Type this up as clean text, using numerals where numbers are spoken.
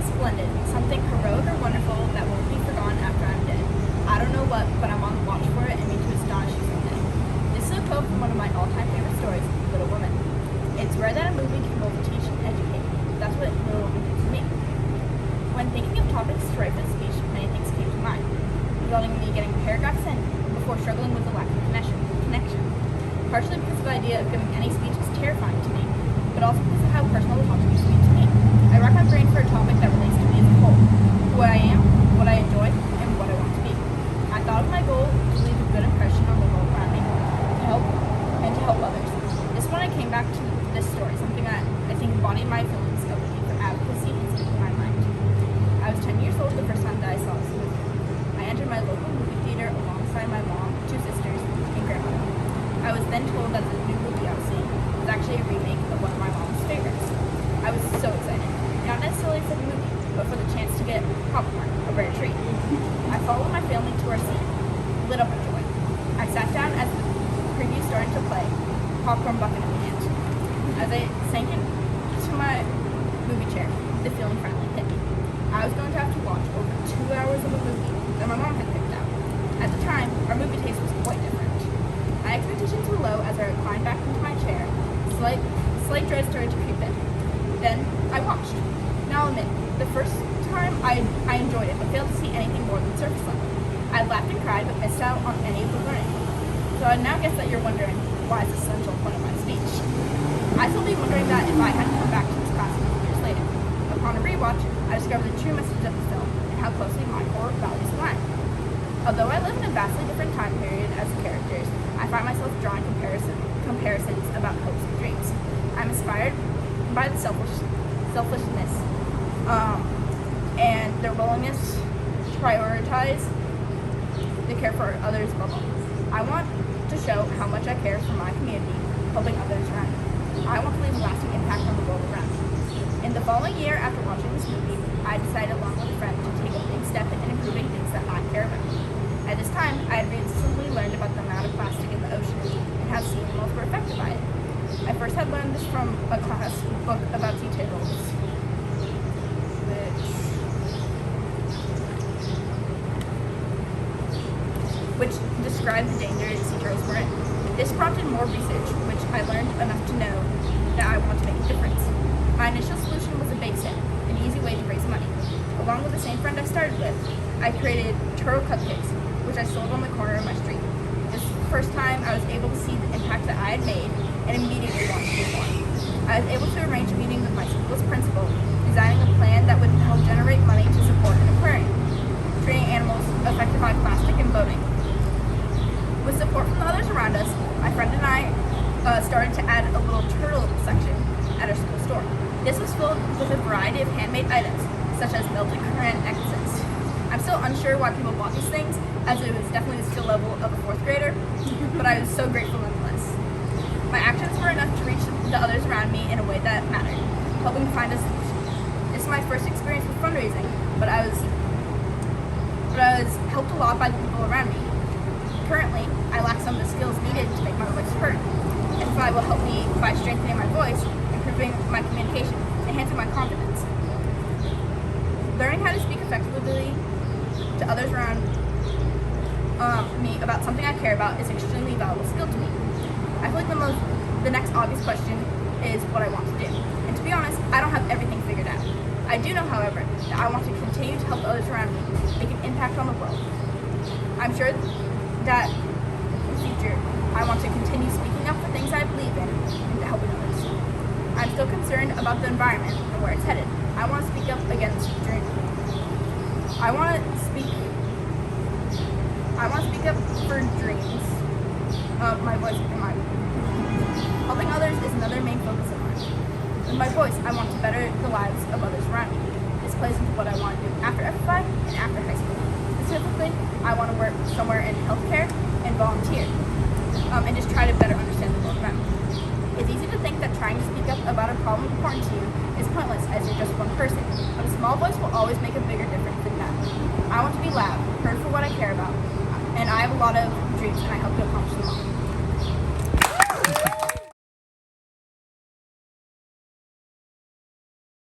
splendid, something heroic or wonderful that won't be forgotten after I'm dead. I don't know what, but I'm on the watch for it and mean to astonish you someday. This is a quote from one of my all-time favorite stories, Little Women. It's rare that a movie can both teach and educate. That's what Little Women did to me. When thinking of topics to write for the speech, many things came to mind, resulting in me getting paragraphs in before struggling with the lack of connection. Partially because the idea of giving any speech is terrifying to me, but also because of how personal the topic used to be to me. I rack my brain for a topic that relates to me as a whole, who I am, what I enjoy, and what I want to be. I thought of my goal to leave a good impression on the world around me, to help others. This is when I came back to this story, something that I think embodied my feelings of the need for advocacy and speaking my mind. I was 10 years old the first time that I saw this movie. I entered my local movie theater alongside my mom, two sisters, and grandmother. I was then told that the new movie I was seeing was actually a remake of one of my mom's favorites. I was so excited, not necessarily for the movie, but for the chance to get popcorn, a rare treat. I followed my family to our seat, lit up with joy. I sat down as the preview started to play, popcorn bucket in hand. As I sank into my movie chair, the feeling finally hit me. I was going to have to watch over 2 hours of a movie that my mom had picked out. At the time, our movie taste was quite different. My expectations were low as I reclined back into my chair. Slight dread started to creep in. Then I watched. Now I'll admit, the first time I enjoyed it, but failed to see anything more than surface level. I laughed and cried, but missed out on any of the learning. So I now guess that you're wondering, why is this essential point of my speech? I still be wondering that if I hadn't come back to this class a few years later. Upon a rewatch, I discovered the true message of the film and how closely my core values align. Although I live in a vastly different time period as the characters, I find myself drawing comparisons about hopes and dreams. I'm inspired by the selflessness and their willingness to prioritize the care for others above all. I want to show how much I care for my community, helping others around me. I want to leave a lasting impact on the world around me. In the following year after watching this movie, I decided along with a friend to take a big step in improving things that I care about. At this time, I had recently learned about the amount of plastic in the ocean and how sea animals were affected by it. I first had learned this from a class book about sea turtles, which described the danger sea turtles were in. This prompted more research, which I learned enough to know that I want to make a difference. My initial solution was a bake sale, an easy way to raise money. Along with the same friend I started with, I created turtle cupcakes, which I sold on the corner of my street. This was the first time I was able to see the impact that I had made and immediately wanted to do more. I was able to arrange a meeting with my school's principal, designing a plan that would help generate money to support an aquarium, treating animals affected by plastic and boating. With support from the others around us, my friend and I started to add a little turtle section at our school store. This was filled with a variety of handmade items, such as melted currant necklaces. I'm still unsure why people bought these things, as it was definitely the skill level of a 4th grader, but I was so grateful nonetheless. My actions were enough to reach the others around me in a way that mattered, helping to find a solution. This is my first experience with fundraising, but I was helped a lot by the people around me. Currently, I lack some of the skills needed to make my voice heard, and Fi will help me by strengthening my voice, improving my communication, enhancing my confidence. Learning how to speak effectively to others around me about something I care about is an extremely valuable skill to me. I feel like the next obvious question is what I want to do. And to be honest, I don't have everything figured out. I do know, however, that I want to continue to help others around me make an impact on the world. I'm sure that in the future, I want to continue speaking up for things I believe in and to helping others. I'm still concerned about the environment and where it's headed. I want to speak up against dreams. I want to speak up for dreams. My voice and my helping others is another main focus of mine. With my voice, I want to better the lives of others around me. This plays into what I want to do after FFI and after high school. Specifically, I want to work somewhere in healthcare and volunteer, and just try to better understand the world around me. It's easy to think that trying to speak up about a problem important to you is pointless as you're just one person, but a small voice will always make a bigger difference than that. I want to be loud, heard for what I care about, and I have a lot of dreams and I hope to accomplish them all.